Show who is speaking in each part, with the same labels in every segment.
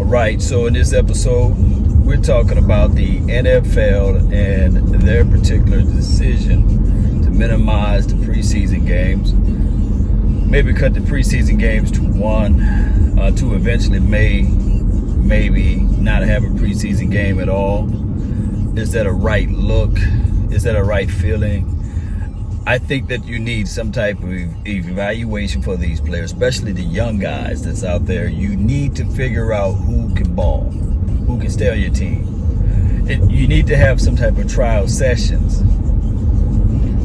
Speaker 1: Right, so in this episode, we're talking about the NFL and their particular decision to minimize the preseason games. Maybe cut the preseason games to one, to eventually maybe not have a preseason game at all. Is that a right look? Is that a right feeling? I think that you need some type of evaluation for these players, especially the young guys that's out there. You need to figure out who can ball, who can stay on your team. You need to have some type of trial sessions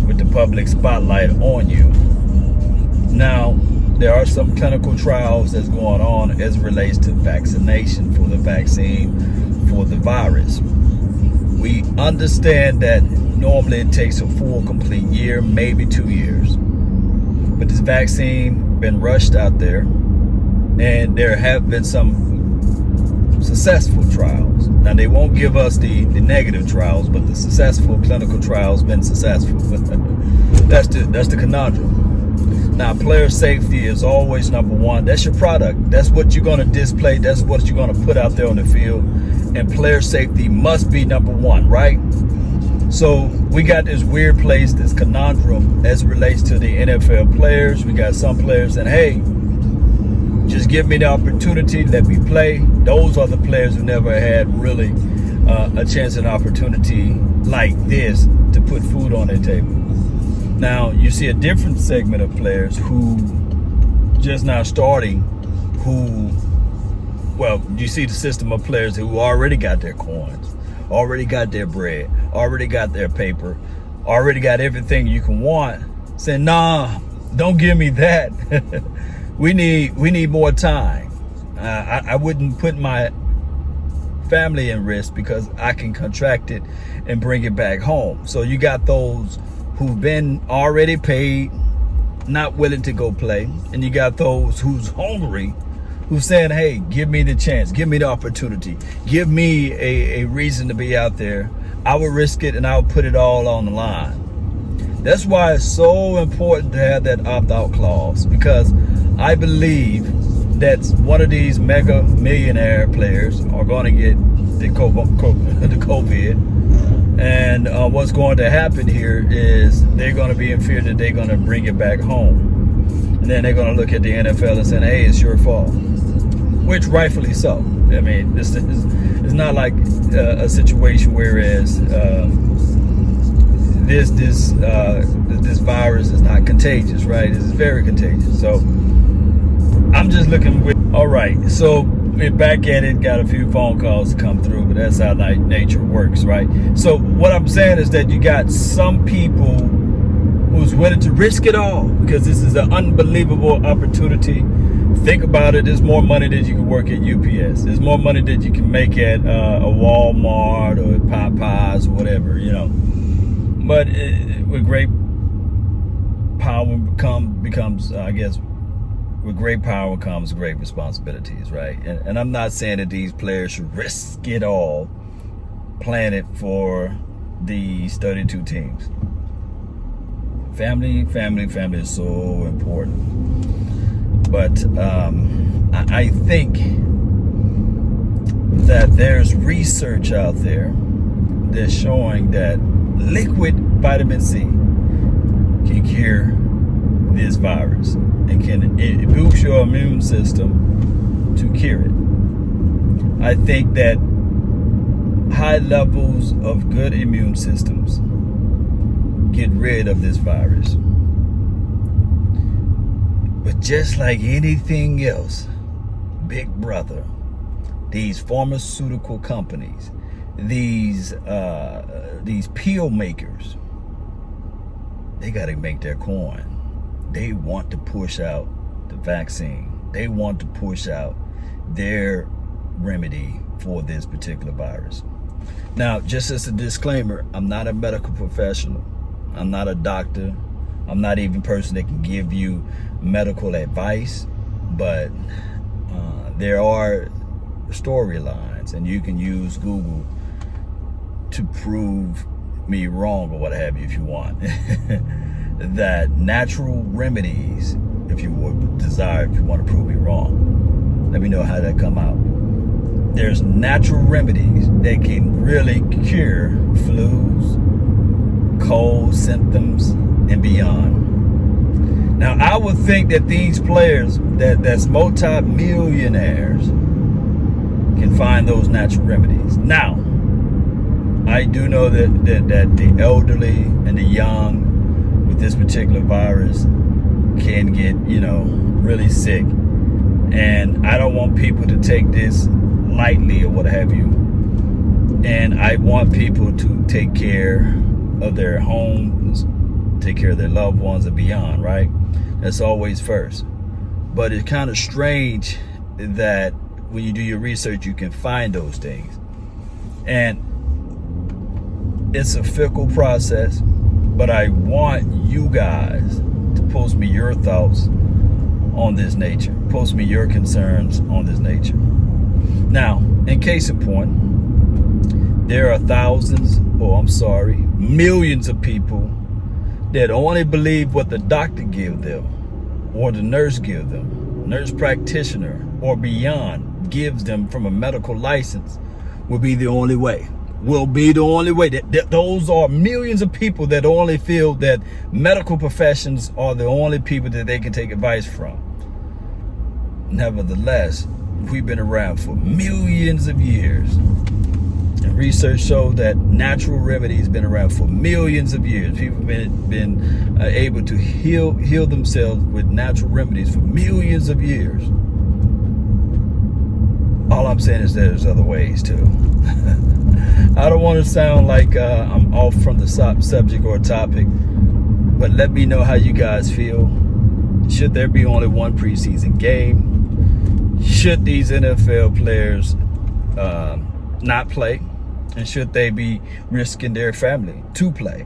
Speaker 1: with the public spotlight on you. Now, there are some clinical trials that's going on as it relates to vaccination for the vaccine for the virus. We understand that normally it takes a full complete year, maybe 2 years. But this vaccine been rushed out there, and there have been some successful trials. Now, they won't give us the negative trials, but the successful clinical trials been successful. That's the conundrum. Now, player safety is always number one. That's your product. That's what you're going to display. That's what you're going to put out there on the field. And player safety must be number one, right? So we got this weird place, this conundrum as it relates to the NFL players. We got some players saying, hey, just give me the opportunity, let me play. Those are the players who never had really a chance and opportunity like this to put food on their table. Now, you see a different segment of players who just now starting, you see the system of players who already got their coins, already got their bread, already got their paper, already got everything you can want, saying, nah, don't give me that. we need more time. I wouldn't put my family in risk because I can contract it and bring it back home. So you got those who've been already paid, not willing to go play, and you got those who's hungry, who's saying, hey, give me the chance, give me the opportunity, give me a reason to be out there. I will risk it and I'll put it all on the line. That's why it's so important to have that opt-out clause, because I believe that one of these mega millionaire players are going to get the COVID. And what's going to happen here is they're going to be in fear that they're going to bring it back home. And then they're going to look at the NFL and say, hey, it's your fault. Which rightfully so. I mean, it's not like a situation whereas this virus is not contagious, right? It's very contagious. So I'm just looking with, all right, so we're back at it, got a few phone calls to come through, but that's how nature works, right? So what I'm saying is that you got some people who's willing to risk it all because this is an unbelievable opportunity. Think about it. There's more money that you can work at UPS. There's more money that you can make at a Walmart or Popeyes or whatever, you know. But with great power becomes, I guess, with great power comes great responsibilities, right? And I'm not saying that these players should risk it all, playing it for these 32 teams. Family is so important. But I think that there's research out there that's showing that liquid vitamin C can cure this virus and it boosts your immune system to cure it. I think that high levels of good immune systems get rid of this virus. But just like anything else, Big Brother, these pharmaceutical companies, these pill makers, they got to make their coin. They want to push out the vaccine. They want to push out their remedy for this particular virus. Now, just as a disclaimer, I'm not a medical professional. I'm not a doctor. I'm not even a person that can give you medical advice, but there are storylines, and you can use Google to prove me wrong or what have you if you want. That natural remedies, if you would desire, if you want to prove me wrong, let me know how that come out. there's natural remedies that can really cure flus, cold symptoms, and beyond. Now, I would think that these players that's multi-millionaires can find those natural remedies. Now, I do know that the elderly and the young with this particular virus can get, really sick. And I don't want people to take this lightly or what have you. And I want people to take care of their homes, take care of their loved ones and beyond, right? That's always first. But it's kind of strange that when you do your research, you can find those things. And it's a fickle process, but I want you guys to post me your thoughts on this nature. Post me your concerns on this nature. Now, in case in point, there are millions of people that only believe what the doctor gives them or the nurse gives them, nurse practitioner or beyond gives them from a medical license will be the only way. Those are millions of people that only feel that medical professions are the only people that they can take advice from. Nevertheless, we've been around for millions of years. And research shows that natural remedies been around for millions of years. People have been able to heal themselves with natural remedies for millions of years. All I'm saying is there's other ways too. I don't want to sound like I'm off from the subject or topic, but let me know how you guys feel. Should there be only one preseason game? Should these NFL players not play? And should they be risking their family to play?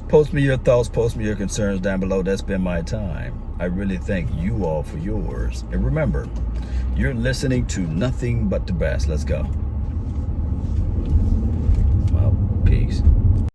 Speaker 1: Post me your thoughts, post me your concerns down below. That's been my time. I really thank you all for yours. And remember, you're listening to nothing but the best. Let's go. Well, peace.